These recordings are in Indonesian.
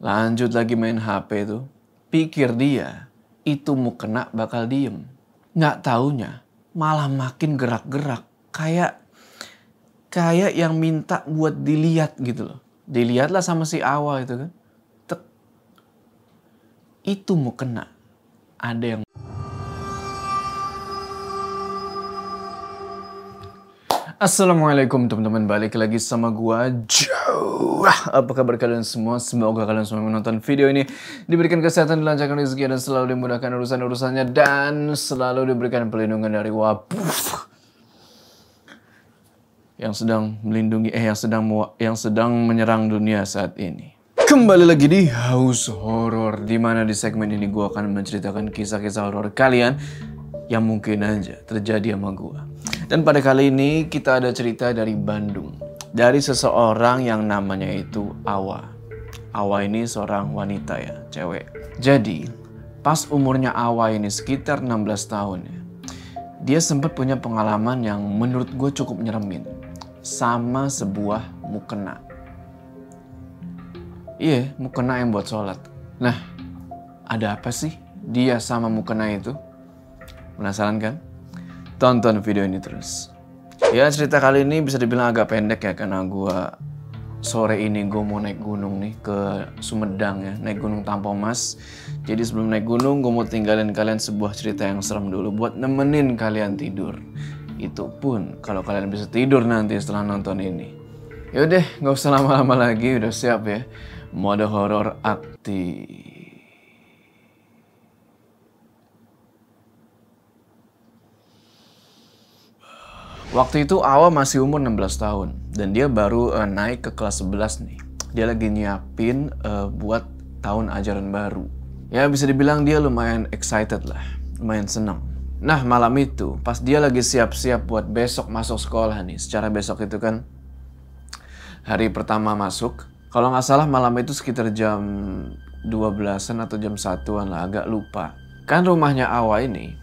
Lanjut lagi main HP tuh. Pikir dia itu mukena bakal diem. Nggak taunya malah makin gerak-gerak. Kayak yang minta buat dilihat gitu loh. Dilihatlah sama si Awa itu kan. Tek. Itu mukena. Ada yang... Assalamualaikum teman-teman, balik lagi sama gua Joe. Apa kabar kalian semua? Semoga kalian semua menonton video ini diberikan kesehatan, dilancarkan rezeki, dan selalu dimudahkan urusan-urusannya, dan selalu diberikan perlindungan dari wabah yang sedang melindungi yang sedang menyerang dunia saat ini. Kembali lagi di House Horror, dimana di segmen ini gua akan menceritakan kisah-kisah horor kalian yang mungkin aja terjadi sama gua. Dan pada kali ini kita ada cerita dari Bandung. Dari seseorang yang namanya itu Awa. Awa ini seorang wanita ya, cewek. Jadi, pas umurnya Awa ini sekitar 16 tahun ya. Dia sempat punya pengalaman yang menurut gue cukup nyeremin. Sama sebuah mukena. Iya, mukena yang buat sholat. Nah, ada apa sih dia sama mukena itu? Penasaran kan? Tonton video ini terus. Ya, cerita kali ini bisa dibilang agak pendek ya, karena sore ini gue mau naik gunung nih ke Sumedang ya, naik gunung Tampomas. Jadi sebelum naik gunung gue mau tinggalin kalian sebuah cerita yang serem dulu buat nemenin kalian tidur. Itu pun kalau kalian bisa tidur nanti setelah nonton ini. Yaudah, gak usah lama-lama lagi, udah siap ya. Mode horor aktif. Waktu itu Awa masih umur 16 tahun dan dia baru naik ke kelas 11 nih. Dia lagi nyiapin buat tahun ajaran baru. Ya bisa dibilang dia lumayan excited lah, lumayan senang. Nah malam itu pas dia lagi siap-siap buat besok masuk sekolah nih. Secara besok itu kan hari pertama masuk. Kalau nggak salah malam itu sekitar jam 12-an atau jam 1-an lah, agak lupa. Kan rumahnya Awa ini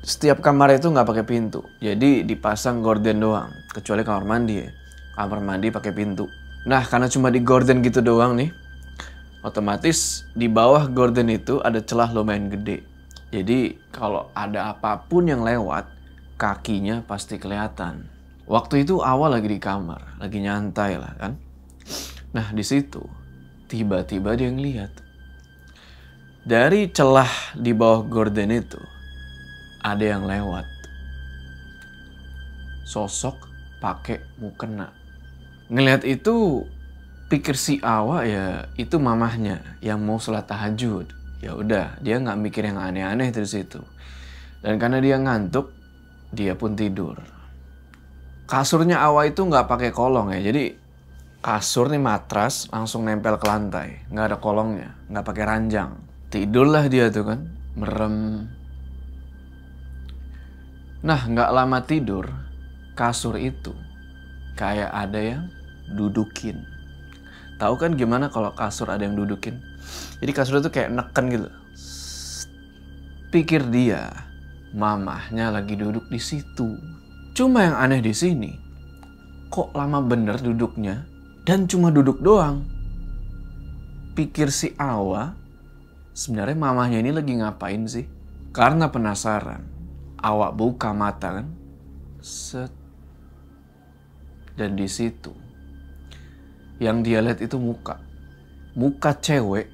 setiap kamar itu nggak pakai pintu, jadi dipasang gorden doang, kecuali kamar mandi ya. Kamar mandi pakai pintu. Nah, karena cuma di gorden gitu doang nih, otomatis di bawah gorden itu ada celah lumayan gede. Jadi kalau ada apapun yang lewat, kakinya pasti kelihatan. Waktu itu awal lagi di kamar, lagi nyantai lah kan. Nah di situ tiba-tiba dia ngeliat dari celah di bawah gorden itu ada yang lewat. Sosok pakai mukena. Ngelihat itu, pikir si Awa ya itu mamahnya yang mau sholat tahajud. Ya udah, dia nggak mikir yang aneh-aneh dari situ. Dan karena dia ngantuk, dia pun tidur. Kasurnya Awa itu nggak pakai kolong ya. Jadi kasur nih matras langsung nempel ke lantai. Nggak ada kolongnya, nggak pakai ranjang. Tidurlah dia tuh kan, merem. Nah, nggak lama tidur, kasur itu kayak ada yang dudukin. Tahu kan gimana kalau kasur ada yang dudukin? Jadi kasur itu kayak neken gitu. Pikir dia, mamahnya lagi duduk di situ. Cuma yang aneh di sini, kok lama bener duduknya dan cuma duduk doang. Pikir si Awa, sebenarnya mamahnya ini lagi ngapain sih? Karena penasaran. Awak buka mata kan, set, dan di situ yang dia lihat itu muka cewek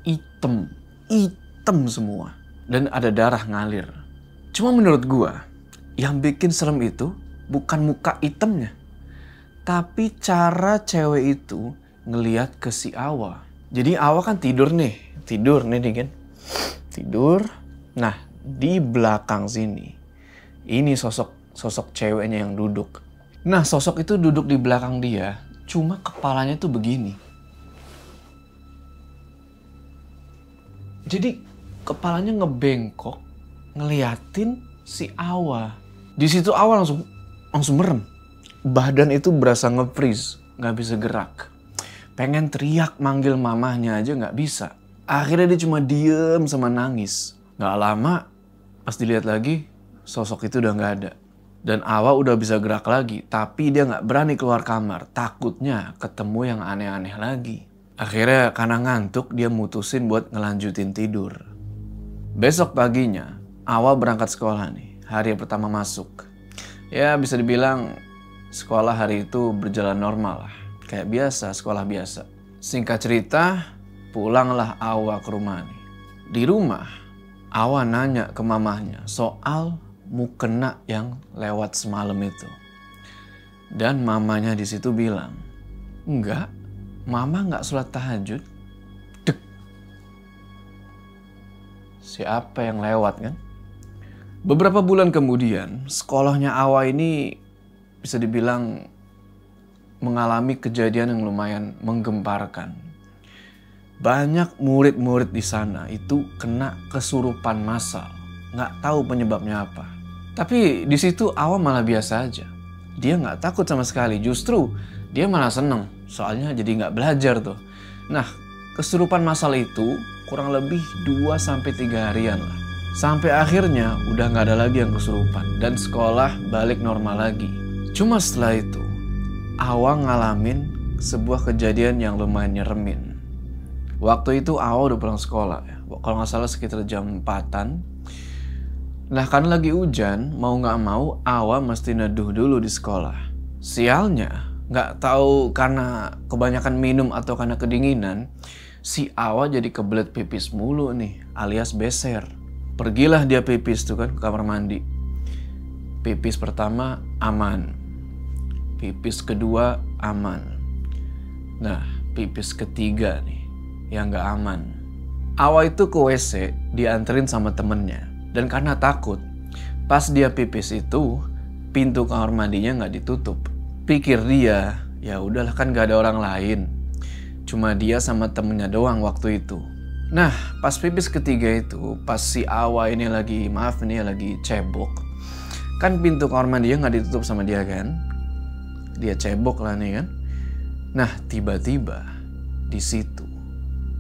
hitam semua, dan ada darah ngalir. Cuma menurut gua, yang bikin serem itu bukan muka hitamnya, tapi cara cewek itu ngelihat ke si Awa. Jadi Awa kan tidur nih kan, tidur. Nah di belakang sini, ini sosok ceweknya yang duduk. Nah sosok itu duduk di belakang dia, cuma kepalanya tuh begini. Jadi kepalanya ngebengkok, ngeliatin si Awa. Di situ Awa langsung merem. Badan itu berasa nge-freeze, nggak bisa gerak. Pengen teriak manggil mamahnya aja nggak bisa. Akhirnya dia cuma diem sama nangis. Nggak lama, pas dilihat lagi, sosok itu udah nggak ada. Dan Awa udah bisa gerak lagi, tapi dia nggak berani keluar kamar. Takutnya ketemu yang aneh-aneh lagi. Akhirnya karena ngantuk dia mutusin buat ngelanjutin tidur. Besok paginya Awa berangkat sekolah nih, hari pertama masuk. Ya bisa dibilang sekolah hari itu berjalan normal lah. Kayak biasa, sekolah biasa. Singkat cerita, pulanglah Awa ke rumah nih. Di rumah, Awa nanya ke mamahnya soal mukena yang lewat semalam itu. Dan mamanya di situ bilang, enggak, mama nggak sholat tahajud. Dek. Siapa yang lewat kan? Beberapa bulan kemudian, sekolahnya Awa ini bisa dibilang mengalami kejadian yang lumayan menggemparkan. Banyak murid-murid di sana itu kena kesurupan massal. Nggak tahu penyebabnya apa. Tapi di situ Awa malah biasa aja. Dia nggak takut sama sekali. Justru dia malah seneng. Soalnya jadi nggak belajar tuh. Nah, kesurupan massal itu kurang lebih 2-3 harian lah. Sampai akhirnya udah nggak ada lagi yang kesurupan. Dan sekolah balik normal lagi. Cuma setelah itu, Awa ngalamin sebuah kejadian yang lumayan nyeremin. Waktu itu Awa udah pulang sekolah ya. Kalau nggak salah sekitar jam 4-an. Nah karena lagi hujan, mau nggak mau Awa mesti neduh dulu di sekolah. Sialnya, nggak tahu karena kebanyakan minum atau karena kedinginan, si Awa jadi kebelet pipis mulu nih, alias beser. Pergilah dia pipis tuh kan ke kamar mandi. Pipis pertama aman. Pipis kedua aman. Nah, pipis ketiga nih yang gak aman. Awa itu ke WC dianterin sama temennya. Dan karena takut, pas dia pipis itu, pintu kamar mandinya gak ditutup. Pikir dia, ya udahlah kan gak ada orang lain. Cuma dia sama temennya doang waktu itu. Nah, pas pipis ketiga itu, pas si Awa ini lagi cebok. Kan pintu kamar mandinya gak ditutup sama dia kan? Dia cebok lah nih kan. Nah, tiba-tiba di situ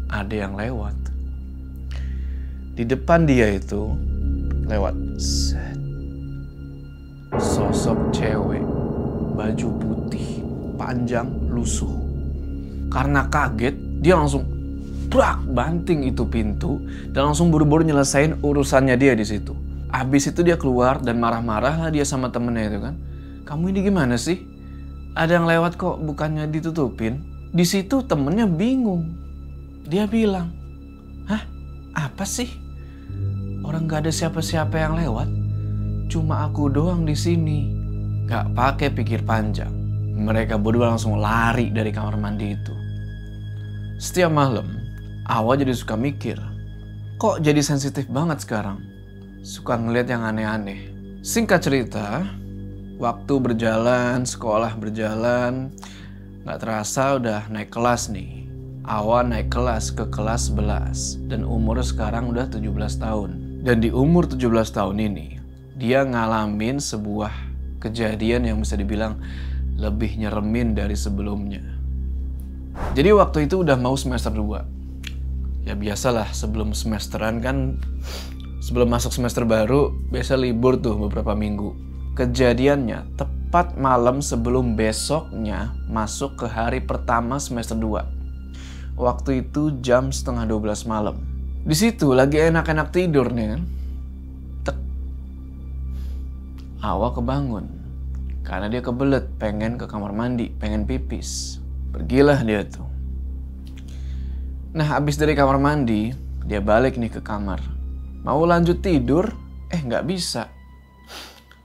ada yang lewat. Di depan dia itu lewat sosok cewek, baju putih, panjang, lusuh. Karena kaget, dia langsung banting itu pintu dan langsung buru-buru nyelesain urusannya dia di situ. Abis itu dia keluar dan marah-marah lah dia sama temennya itu kan. Kamu ini gimana sih? Ada yang lewat kok bukannya ditutupin. Di situ temennya bingung. Dia bilang, hah? Apa sih? Orang gak ada siapa-siapa yang lewat. Cuma aku doang di sini. Gak pakai pikir panjang. Mereka berdua langsung lari dari kamar mandi itu. Setiap malam, Awa jadi suka mikir, kok jadi sensitif banget sekarang? Suka ngeliat yang aneh-aneh. Singkat cerita, waktu berjalan, sekolah berjalan, gak terasa udah naik kelas nih. Awa naik kelas ke kelas 11 dan umur sekarang udah 17 tahun. Dan di umur 17 tahun ini, dia ngalamin sebuah kejadian yang bisa dibilang lebih nyeremin dari sebelumnya. Jadi waktu itu udah mau semester 2. Ya biasalah sebelum semesteran kan, sebelum masuk semester baru, biasa libur tuh beberapa minggu. Kejadiannya tepat malam sebelum besoknya masuk ke hari pertama semester 2. Waktu itu jam 11:30 malam. Di situ lagi enak-enak tidur nih kan. Tek. Awa kebangun. Karena dia kebelet pengen ke kamar mandi, pengen pipis. Pergilah dia tuh. Nah abis dari kamar mandi, dia balik nih ke kamar. Mau lanjut tidur, nggak bisa.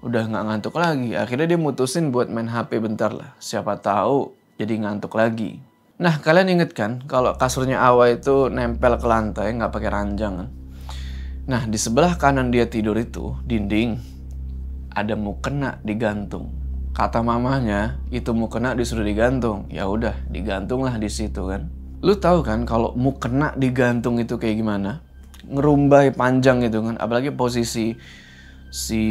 Udah nggak ngantuk lagi. Akhirnya dia mutusin buat main HP bentar lah. Siapa tahu jadi ngantuk lagi. Nah kalian inget kan kalau kasurnya Awa itu nempel ke lantai nggak pakai ranjang kan? Nah di sebelah kanan dia tidur itu dinding ada mukena digantung. Kata mamanya itu mukena disuruh digantung. Ya udah digantung lah di situ kan. Lu tahu kan kalau mukena digantung itu kayak gimana? Ngerumbai panjang gitu kan. Apalagi posisi si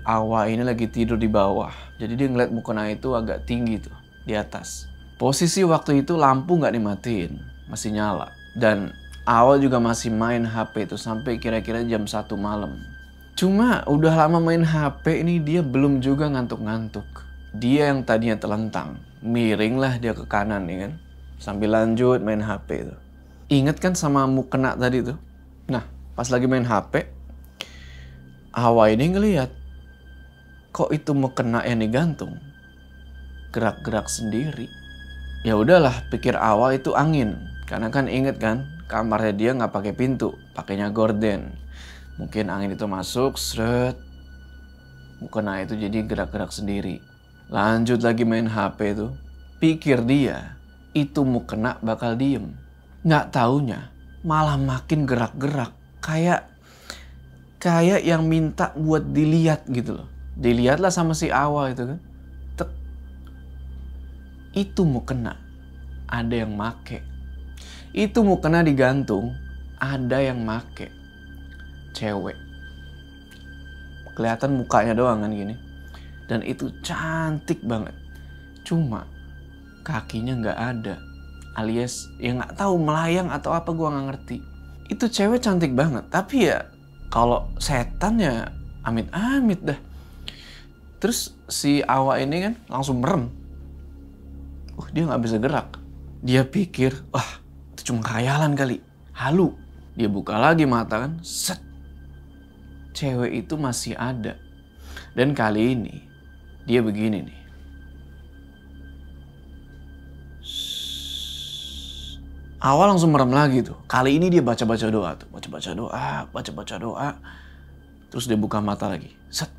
Awa ini lagi tidur di bawah. Jadi dia ngeliat mukena itu agak tinggi tuh di atas. Posisi waktu itu lampu nggak dimatiin, masih nyala. Dan Awa juga masih main HP itu sampai kira-kira jam 1 malam. Cuma udah lama main HP ini dia belum juga ngantuk-ngantuk. Dia yang tadinya telentang, miring lah dia ke kanan ya kan. sambil lanjut main HP itu. Ingat kan sama mukena tadi tuh? Nah, pas lagi main HP, Awa ini ngelihat kok itu mukena yang digantung gerak-gerak sendiri. Ya udahlah, pikir Awa itu angin. Karena kan inget kan, kamarnya dia nggak pakai pintu, pakainya gorden. Mungkin angin itu masuk, seret, mukena itu jadi gerak-gerak sendiri. Lanjut lagi main HP itu, pikir dia itu mukena bakal diem. Nggak taunya malah makin gerak-gerak, kayak yang minta buat dilihat gitu loh. Dilihatlah sama si Awa itu kan. Tek. Itu mukena ada yang make. Itu mukena digantung, ada yang make. Cewek. Kelihatan mukanya doang kan gini. Dan itu cantik banget. Cuma kakinya nggak ada. Alias ya nggak tahu melayang atau apa, gua nggak ngerti. Itu cewek cantik banget. Tapi ya kalau setan ya amit-amit dah. Terus si Awa ini kan langsung merem. Dia nggak bisa gerak. Dia pikir, wah itu cuma khayalan kali, halu. Dia buka lagi mata kan, set. Cewek itu masih ada. Dan kali ini dia begini nih. Awal langsung merem lagi tuh. Kali ini dia baca-baca doa tuh. Baca-baca doa. Terus dia buka mata lagi. Set.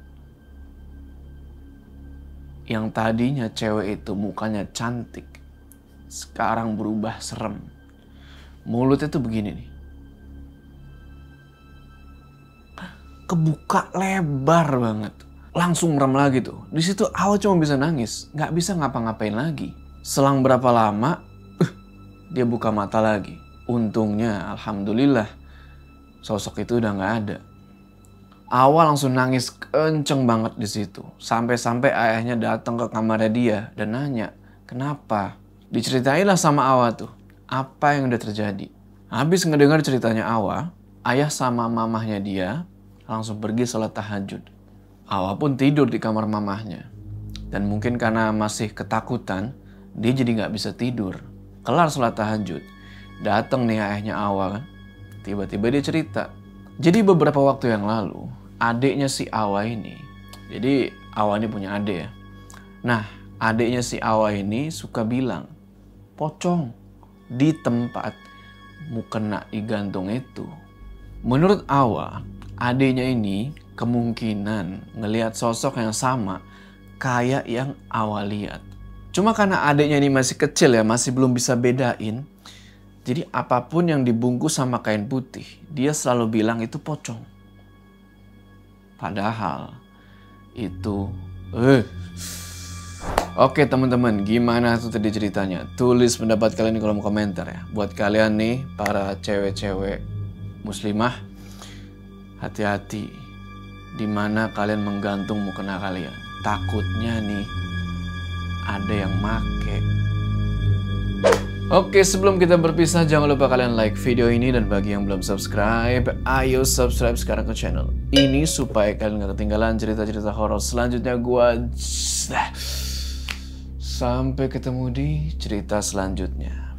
Yang tadinya cewek itu mukanya cantik. Sekarang berubah serem. Mulutnya tuh begini nih. Kebuka lebar banget. Langsung merem lagi tuh. Di situ Awa cuma bisa nangis. Nggak bisa ngapa-ngapain lagi. Selang berapa lama, dia buka mata lagi. Untungnya, alhamdulillah, sosok itu udah nggak ada. Awa langsung nangis kenceng banget di situ. Sampai-sampai ayahnya datang ke kamarnya dia dan nanya, kenapa? Diceritainlah sama Awa tuh, apa yang udah terjadi. Habis ngedengar ceritanya Awa, ayah sama mamahnya dia langsung pergi sholat tahajud. Awa pun tidur di kamar mamahnya. Dan mungkin karena masih ketakutan, dia jadi nggak bisa tidur. Kelar sholat tahajud, datang nih ayahnya Awa kan. Tiba-tiba dia cerita. Jadi beberapa waktu yang lalu, adiknya si Awa ini. Jadi Awa ini punya adik ya. Nah, adiknya si Awa ini suka bilang, pocong di tempat mukena digantung itu. Menurut Awa, adiknya ini kemungkinan ngelihat sosok yang sama kayak yang Awa lihat. Cuma karena adiknya ini masih kecil ya, masih belum bisa bedain. Jadi apapun yang dibungkus sama kain putih, dia selalu bilang itu pocong. Padahal itu... Oke teman-teman, gimana tuh tadi ceritanya? Tulis pendapat kalian di kolom komentar ya. Buat kalian nih, para cewek-cewek muslimah, hati-hati dimana kalian menggantung mukena kalian. Takutnya nih ada yang make. Oke, sebelum kita berpisah, jangan lupa kalian like video ini. Dan bagi yang belum subscribe, ayo subscribe sekarang ke channel ini supaya kalian gak ketinggalan cerita-cerita horor selanjutnya gua. Sampai ketemu di cerita selanjutnya.